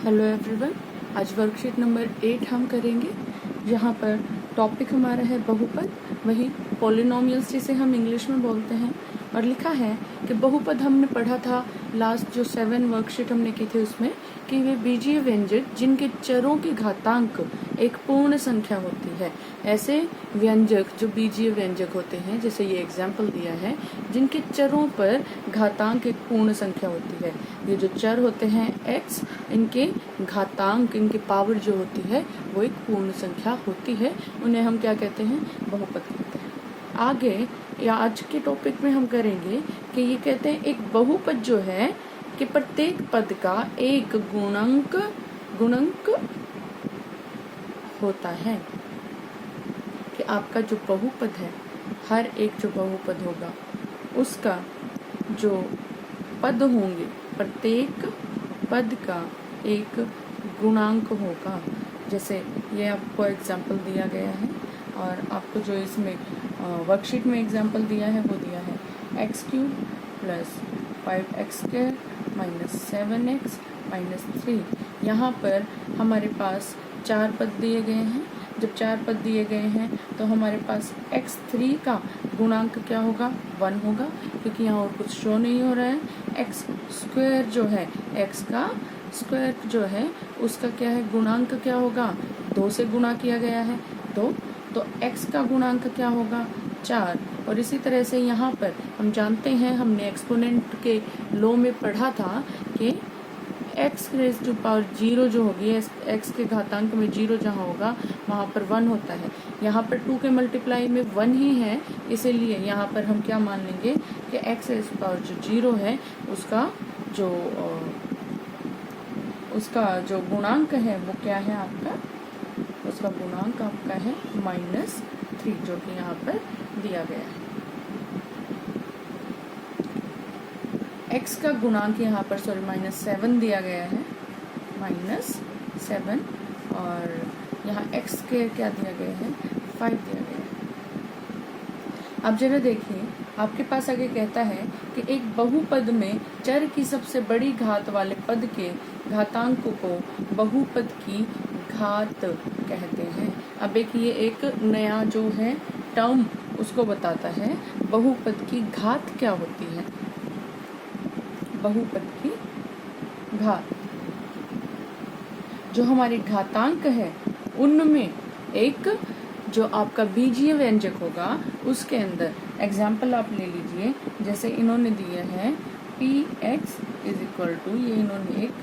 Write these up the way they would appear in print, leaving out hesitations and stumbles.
Hello everyone, आज worksheet number 8 हम करेंगे, जहाँ पर टॉपिक हमारा है बहुपद, वही पॉलिनोमियल्स जिसे हम इंग्लिश में बोलते हैं। और लिखा है कि बहुपद हमने पढ़ा था लास्ट जो 7 वर्कशीट हमने की थी उसमें, कि वे बीजीय व्यंजक जिनके चरों की घातांक एक पूर्ण संख्या होती है। ऐसे व्यंजक जो बीजीय व्यंजक होते हैं, जैसे ये एग्जाम्पल दिया है, जिनके चरों पर घातांक एक पूर्ण संख्या होती है। ये जो चर होते हैं x, इनके घातांक, इनकी पावर जो होती है वो एक पूर्ण संख्या होती है, उन्हें हम क्या कहते हैं? बहुपद कहते हैं। आगे या आज के टॉपिक में हम करेंगे कि ये कहते हैं एक बहुपद जो है कि प्रत्येक पद का एक गुणक होता है, कि आपका जो बहुपद है, हर एक जो बहुपद होगा उसका जो पद होंगे, प्रत्येक पद का एक गुणांक होगा। जैसे ये आपको एग्जाम्पल दिया गया है, और आपको जो इसमें वर्कशीट में एग्जाम्पल दिया है वो दिया है x³ + 5x² - 7x - 3। यहाँ पर हमारे पास 4 पद दिए गए हैं। जब 4 पद दिए गए हैं तो हमारे पास x3 का गुणांक क्या होगा? 1 होगा, क्योंकि यहाँ और कुछ शो नहीं हो रहा है। x² जो है, x का स्क्वायर जो है उसका क्या है? गुणांक क्या होगा? 2 से गुणा किया गया है, 2, तो x का गुणांक क्या होगा? 4। और इसी तरह से यहाँ पर हम जानते हैं, हमने एक्सपोनेंट के लॉ में पढ़ा था कि x⁻0 जो होगी, x के घातांक में 0 जहाँ होगा वहाँ पर 1 होता है। यहाँ पर 2 के मल्टीप्लाई में 1 ही है, इसीलिए यहाँ पर हम क्या मान लेंगे कि x⁻0 है, उसका जो गुणांक है वो क्या है आपका? उसका गुणांक आपका है -3, जो कि यहाँ पर दिया गया है। x का गुणांक यहाँ पर -7 दिया गया है, -7, और यहाँ x² क्या दिया गया है? 5 दिया गया है। अब जरा देखिए, आपके पास आगे कहता है कि एक बहुपद में चर की सबसे बड़ी घात वाले पद के घातांक को बहुपद की घात कहते हैं। अब एक ये एक नया जो है टर्म उसको बताता है, बहुपद की घात क्या होती है? बहुपद की घात, जो हमारे घातांक है उनमें एक जो आपका बीजीय व्यंजक होगा उसके अंदर, एग्जाम्पल आप ले लीजिए, जैसे इन्होंने दिया है px = ये इन्होंने एक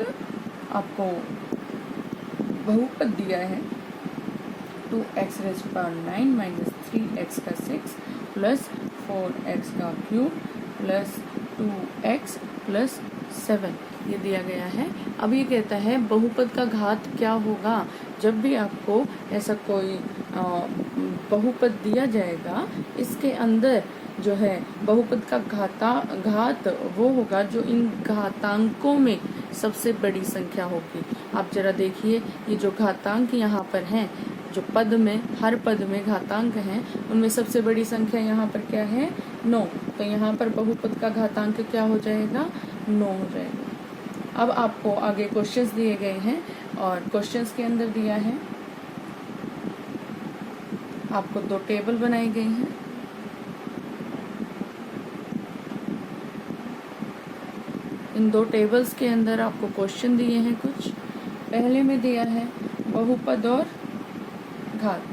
आपको बहुपद दिया है 2x⁹ - 3x⁶ + 4x³ + 2x + 7 ये दिया गया है। अब ये कहता है बहुपद का घात क्या होगा? जब भी आपको ऐसा कोई बहुपद दिया जाएगा, इसके अंदर जो है बहुपद का घात वो होगा जो इन घातांकों में सबसे बड़ी संख्या होगी। आप जरा देखिए, ये जो घातांक यहाँ पर हैं, जो पद में, हर पद में घातांक हैं, उनमें सबसे बड़ी संख्या यहाँ पर क्या है? 9। तो यहाँ पर बहुपद का घातांक क्या हो जाएगा? 9 हो जाएगा। अब आपको आगे क्वेश्चंस दिए गए हैं, और क्वेश्चंस के अंदर दिया है आपको 2 टेबल बनाई गई हैं। इन 2 टेबल्स के अंदर आपको क्वेश्चन दिए हैं कुछ। पहले में दिया है बहुपद और घात।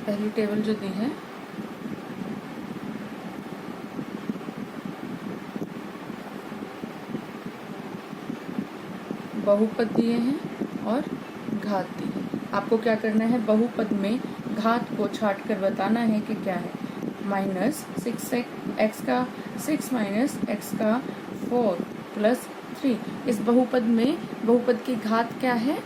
पहली टेबल जो दी है, बहुपद दिए हैं और घात दी है। आपको क्या करना है? बहुपद में घात को छाट कर बताना है कि क्या है। -6x का 6 - x का 4 + 3। इस बहुपद में बहुपद की घात क्या है?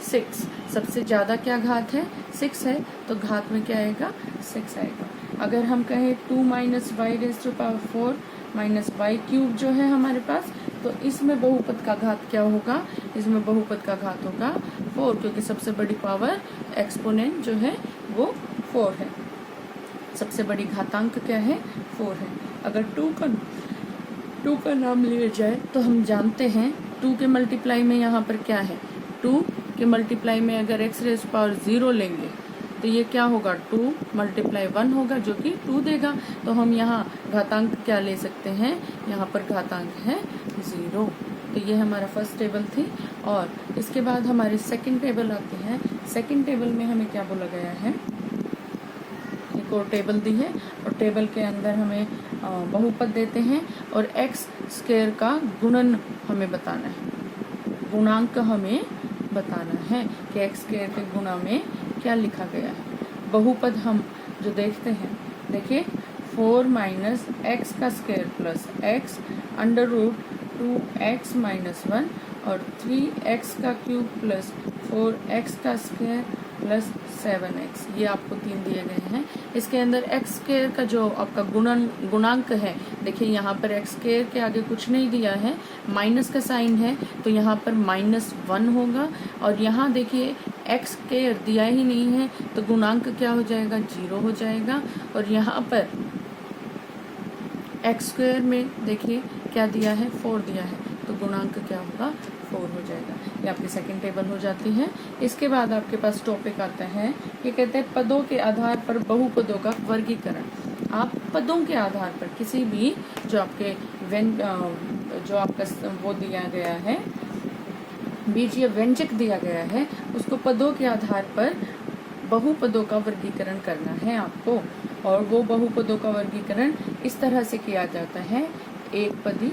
6। सबसे ज्यादा क्या घात है? 6 है, तो घात में क्या आएगा? 6 आएगा। अगर हम कहें 2 - y⁴ - y³ जो है हमारे पास, तो इसमें बहुपद का घात क्या होगा? इसमें बहुपद का घात होगा 4, क्योंकि सबसे बड़ी पावर एक्सपोनेंट जो है वो 4 है। सबसे बड़ी घातांक क्या है? 4 है। अगर 2 का टू का नाम लिया जाए तो हम जानते हैं टू के मल्टीप्लाई में यहाँ पर क्या है, टू के मल्टीप्लाई में अगर x रेज़ पावर 0 लेंगे तो ये क्या होगा, 2 मल्टीप्लाई 1 होगा जो कि 2 देगा। तो हम यहाँ घातांक क्या ले सकते हैं, यहाँ पर घातांक है 0। तो ये हमारा फर्स्ट टेबल थी। और इसके बाद हमारी सेकंड टेबल आती है। सेकंड टेबल में हमें क्या बोला गया है, एक और टेबल दी है और टेबल के अंदर हमें बहुपद देते हैं और एक्स स्क्वायर का गुणन हमें बताना है, गुणांक हमें बताना है कि एक्स स्क्वायर के गुणा में क्या लिखा गया है। बहुपद हम जो देखते हैं, देखिए 4 माइनस एक्स का square plus x under root 2x minus 1 और 3x का क्यूब प्लस 4x का स्क्वायर प्लस 7x, ये आपको 3 दिए गए हैं। इसके अंदर एक्स स्क्वायर का जो आपका गुणांक है, देखिए यहाँ पर एक्स स्क्वायर के आगे कुछ नहीं दिया है, माइनस का साइन है तो यहाँ पर -1 होगा। और यहाँ देखिए एक्स स्क्वायर दिया ही नहीं है तो गुणांक क्या हो जाएगा, 0 हो जाएगा। और यहाँ पर एक्स स्क्वायर में देखिए क्या दिया है, 4 दिया है तो गुणांक क्या होगा, 4 हो जाएगा। ये आपकी सेकंड टेबल हो जाती है। इसके बाद आपके पास टॉपिक आता है, ये कहते हैं पदों के आधार पर बहुपदों का वर्गीकरण। आप पदों के आधार पर किसी भी जो आपके जो आपका वो दिया गया है, बीजीय व्यंजक दिया गया है, उसको पदों के आधार पर बहुपदों का वर्गीकरण करना है आपको। और वो बहुपदों का वर्गीकरण इस तरह से किया जाता है, एक पदी,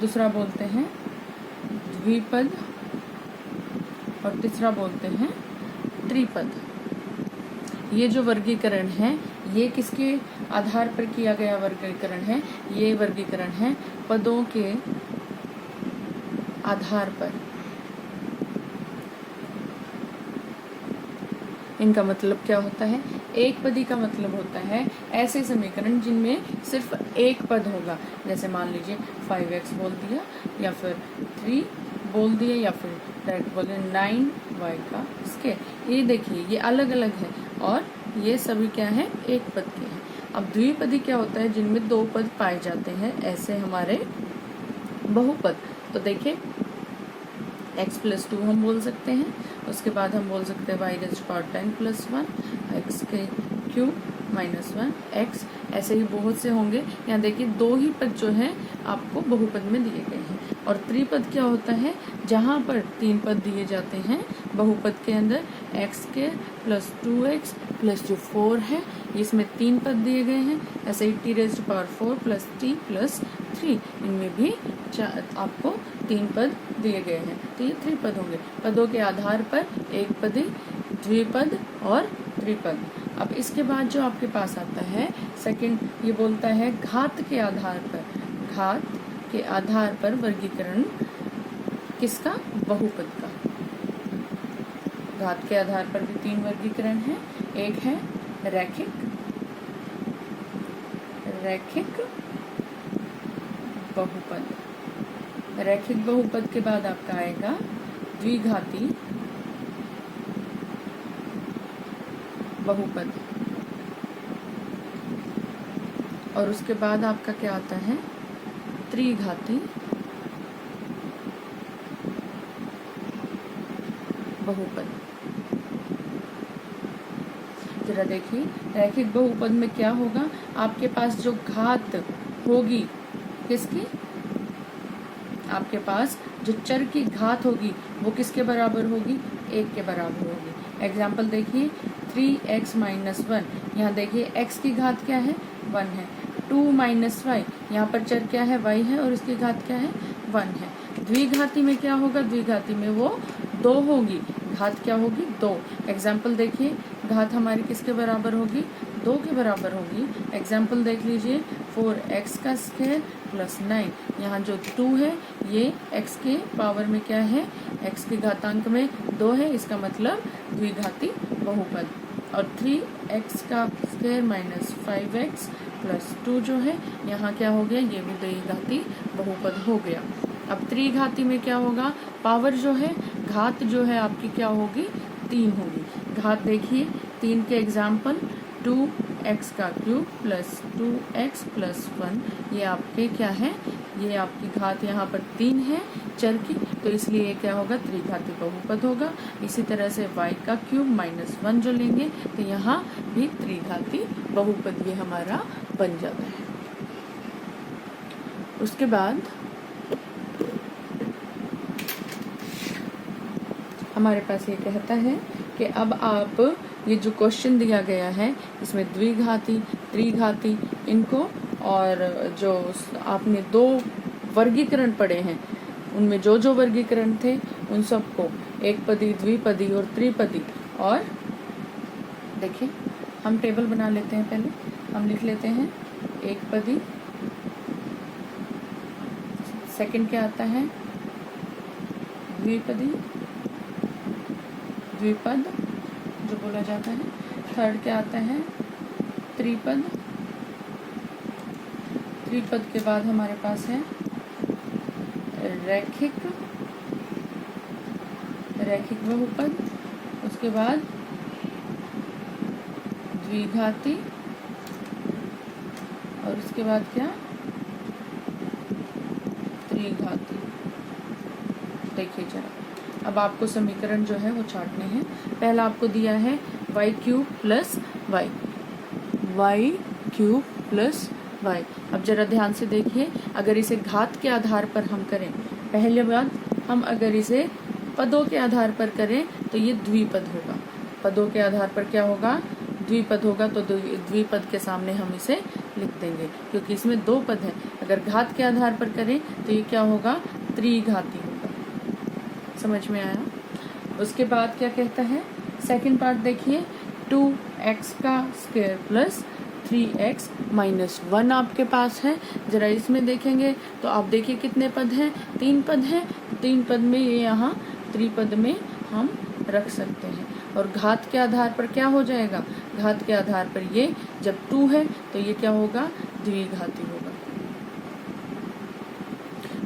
दूसरा बोलते हैं द्विपद और तीसरा बोलते हैं त्रिपद। ये जो वर्गीकरण है ये किसके आधार पर किया गया वर्गीकरण है, ये वर्गीकरण है पदों के आधार पर। इनका मतलब क्या होता है, एक पदी का मतलब होता है ऐसे समीकरण जिनमें सिर्फ एक पद होगा। जैसे मान लीजिए 5x बोल दिया या फिर 3 बोल दिया या फिर डायरेक्ट बोले 9y का स्क्वायर। ये देखिए ये अलग अलग है और ये सभी क्या है, एक पद के हैं। अब द्विपदी क्या होता है, जिनमें 2 पद पाए जाते हैं, ऐसे हमारे बहुपद। तो देखिए x+2 हम बोल सकते हैं, उसके बाद हम बोल सकते हैं y⁻10+1 x के क्यूब -1 x, ऐसे ही बहुत से होंगे। यहाँ देखिए 2 ही पद जो है आपको बहुपद में दिए गए हैं। और त्रिपद क्या होता है, जहाँ पर 3 पद दिए जाते हैं बहुपद के अंदर, x² प्लस 2x प्लस जो 4 है, इसमें 3 पद दिए गए हैं। ऐसे ही t⁻4 प्लस t प्लस 3, इनमें भी आपको 3 पद दिए गए हैं। तो ये त्रिपद होंगे। पदों के आधार पर एक पदी, द्विपद और त्रिपद। अब इसके बाद जो आपके पास आता है सेकंड, ये बोलता है घात के आधार पर, घात के आधार पर वर्गीकरण किसका, बहुपद का। घात के आधार पर भी 3 वर्गीकरण है। एक है रैखिक, रैखिक बहुपद। रैखिक बहुपद के बाद आपका आएगा द्विघाती बहुपद। और उसके बाद आपका क्या आता है, त्रिघाती बहुपद। जरा देखिए रैखिक बहुपद में क्या होगा, आपके पास जो घात होगी किसकी, आपके पास जो चर की घात होगी वो किसके बराबर होगी, 1 के बराबर होगी। एग्जाम्पल देखिए 3x माइनस 1, यहाँ देखिए x की घात क्या है, 1 है। 2 माइनस y, यहाँ पर चर क्या है, y है और इसकी घात क्या है, 1 है। द्विघाती में क्या होगा, द्विघाती में वो 2 होगी, घात क्या होगी, 2। एग्जाम्पल देखिए घात हमारी किसके बराबर होगी, 2 के बराबर होगी। एग्जाम्पल देख लीजिए 4x का स्क्वायर प्लस 9, यहाँ जो 2 है ये x के पावर में क्या है, x के घातांक में 2 है, इसका मतलब द्विघाती बहुपद। और 3x का स्क्वायर माइनस 5x प्लस 2 जो है यहाँ क्या हो गया, ये भी द्विघाती बहुपद हो गया। अब त्रिघाती में क्या होगा, पावर जो है, घात जो है आपकी क्या होगी, 3 होगी। घात देखिए 3 के एग्जाम्पल 2 एक्स का क्यूब प्लस 2x प्लस 1, ये आपके क्या है, ये आपकी घात यहाँ पर 3 है चर की, तो इसलिए ये क्या होगा, त्रिघाती बहुपद होगा। इसी तरह से y का क्यूब माइनस 1 जो लेंगे तो यहाँ भी त्रिघाती बहुपद ये हमारा बन जाता है। उसके बाद हमारे पास ये कहता है कि अब आप ये जो क्वेश्चन दिया गया है इसमें द्विघाती, त्रिघाती इनको, और जो आपने 2 वर्गीकरण पढ़े हैं उनमें जो जो वर्गीकरण थे उन सबको एकपदी, द्विपदी और त्रिपदी, और देखिए हम टेबल बना लेते हैं। पहले हम लिख लेते हैं एकपदी, सेकंड क्या आता है द्विपदी, द्विपद जो बोला जाता है, थर्ड क्या आता है त्रिपद, त्रिपद के बाद हमारे पास है रैखिक, रैखिक बहुपद, उसके बाद द्विघाती, और उसके बाद क्या त्रिघाती। देखिए जरा, अब आपको समीकरण जो है वो छांटने हैं। पहला आपको दिया है y cube plus y, y cube plus y. अब जरा ध्यान से देखिए, अगर इसे घात के आधार पर हम करें, पहले बात हम अगर इसे पदों के आधार पर करें तो ये द्विपद होगा। पदों के आधार पर क्या होगा, द्विपद होगा, तो द्विपद के सामने हम इसे लिख देंगे क्योंकि इसमें 2 पद हैं। अगर घात के आधार पर करें तो ये क्या होगा, त्रिघाती होगा। समझ में आया? उसके बाद क्या कहता है, सेकंड पार्ट देखिए, 2x का स्क्वायर प्लस 3x माइनस 1 आपके पास है। जरा इसमें देखेंगे तो आप देखिए कितने पद हैं, 3 पद हैं। 3 पद में ये यहाँ त्रिपद में हम रख सकते हैं। और घात के आधार पर क्या हो जाएगा, घात के आधार पर ये जब 2 है तो ये क्या होगा, द्विघाती होगा।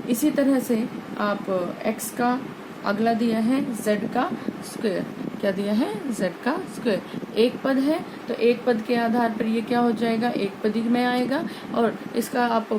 इसी तरह से आप x का अगला दिया है z का स्क्वायर, क्या दिया है, z का स्क्वायर। एक पद है तो एक पद के आधार पर ये क्या हो जाएगा, एक पदी में आएगा। और इसका आप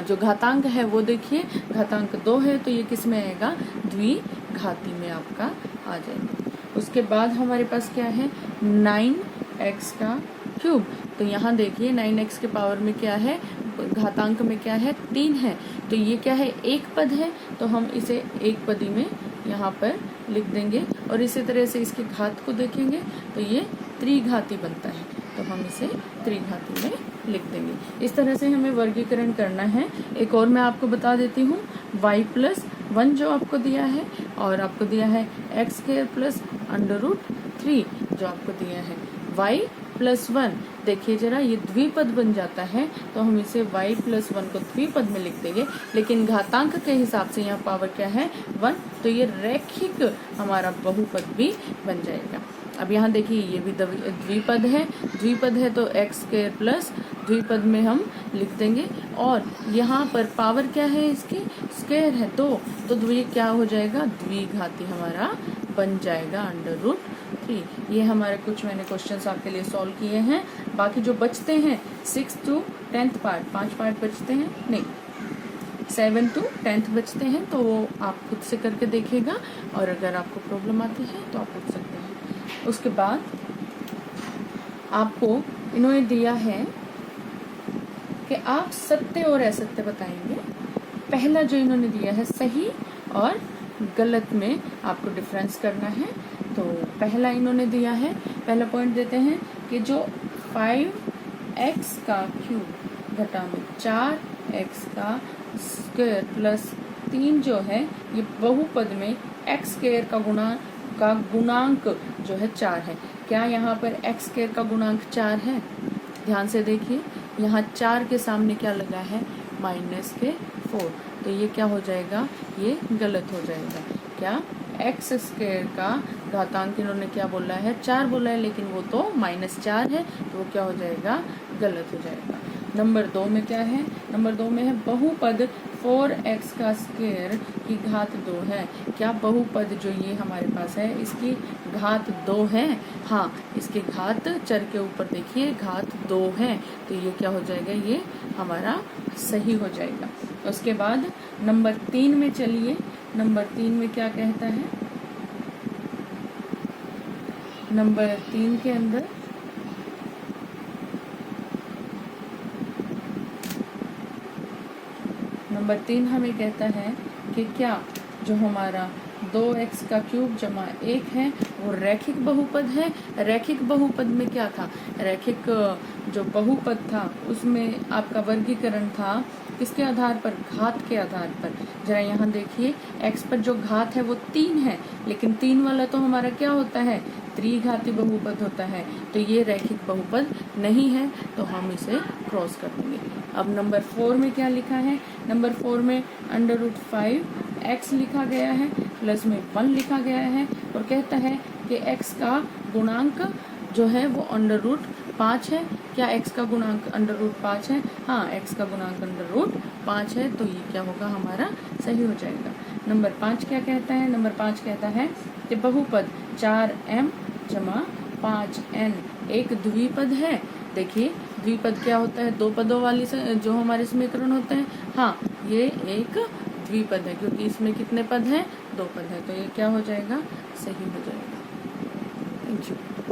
जो घातांक है वो देखिए, घातांक 2 है तो ये किस में आएगा, द्विघाती में आपका आ जाएगा। उसके बाद हमारे पास क्या है, 9x का क्यूब। तो यहाँ देखिए 9x के पावर में क्या है, घातांक में क्या है, 3 है, तो ये क्या है, एक पद है, तो हम इसे एक पदी में यहाँ पर लिख देंगे। और इसी तरह से इसके घात को देखेंगे तो ये त्रिघाती बनता है, तो हम इसे त्रिघाती में लिख देंगे। इस तरह से हमें वर्गीकरण करना है। एक और मैं आपको बता देती हूँ, y प्लस 1 जो आपको दिया है, और आपको दिया है x स्क्वायर प्लस √3 जो आपको दिया है, y प्लस 1। देखिए जरा, ये द्विपद बन जाता है तो हम इसे y प्लस 1 को द्विपद में लिख देंगे, लेकिन घातांक के हिसाब से यहाँ पावर क्या है, 1, तो ये रैखिक हमारा बहुपद भी बन जाएगा। अब यहाँ देखिए ये भी द्विपद है, द्विपद है तो x स्क्वायर प्लस द्विपद में हम लिख देंगे। और यहाँ पर पावर क्या है, इसकी स्क्वायर है 2, तो ये क्या हो जाएगा, द्विघाती हमारा बन जाएगा √3। ये हमारे कुछ मैंने क्वेश्चंस आपके लिए सॉल्व किए हैं। बाकी जो बचते हैं 6 to 10th पार्ट, 5 पार्ट बचते हैं, नहीं 7 to 10th बचते हैं, तो वो आप खुद से करके देखिएगा, और अगर आपको प्रॉब्लम आती है तो आप पूछ सकते हैं। उसके बाद आपको इन्होंने दिया है कि आप सत्य और असत्य बताएंगे। पहला जो इन्होंने दिया है, सही और गलत में आपको डिफरेंस करना है। तो पहला इन्होंने दिया है, पहला पॉइंट देते हैं कि जो 5x का क्यूब घटा में 4x का स्क्वायर प्लस 3 जो है, ये बहुपद में x स्क्वायर का गुणांक जो है 4 है। क्या यहाँ पर x स्क्वायर का गुणांक 4 है? ध्यान से देखिए, यहाँ 4 के सामने क्या लगा है, -4, तो ये क्या हो जाएगा, ये गलत हो जाएगा। क्या, x स्क्वायर का घातांक इन्होंने क्या बोला है, 4 बोला है, लेकिन वो तो -4 है, तो वो क्या हो जाएगा, गलत हो जाएगा। नंबर 2 में क्या है, नंबर 2 में है बहुपद 4x का स्क्वायर की घात 2 है। क्या बहुपद जो ये हमारे पास है इसकी घात 2 है? हाँ, इसके घात चर के ऊपर देखिए घात 2 है, तो ये क्या हो जाएगा, ये हमारा सही हो जाएगा। उसके बाद नंबर 3 में चलिए, नंबर 3 में क्या कहता है, नंबर 3 के अंदर नंबर 3 हमें कहता है कि क्या जो हमारा 2x का क्यूब जमा 1 है वो रैखिक बहुपद है। रैखिक बहुपद में क्या था, रैखिक जो बहुपद था उसमें आपका वर्गीकरण था किसके आधार पर, घात के आधार पर। जरा यहाँ देखिए x पर जो घात है वो 3 है, लेकिन 3 वाला तो हमारा क्या होता है, त्रिघाती बहुपद होता है, तो ये रैखिक बहुपद नहीं है, तो हम इसे क्रॉस कर देंगे। अब नंबर 4 में क्या लिखा है, नंबर 4 में √5x लिखा गया है, प्लस में 1 लिखा गया है, और कहता है कि x का गुणांक जो है वो √5 है। क्या x का गुणांक √5 है? हाँ, x का गुणांक √5 है, तो ये क्या होगा, हमारा सही हो जाएगा। नंबर 5 क्या कहता है, नंबर 5 कहता है कि बहुपद 4m जमा 5n एक द्विपद है। देखिए द्विपद क्या होता है, दो पदों वाली जो हमारे समीकरण होते हैं, हाँ ये एक द्विपद है, क्योंकि इसमें कितने पद हैं, 2 पद है, तो ये क्या हो जाएगा, सही हो जाएगा। Thank you.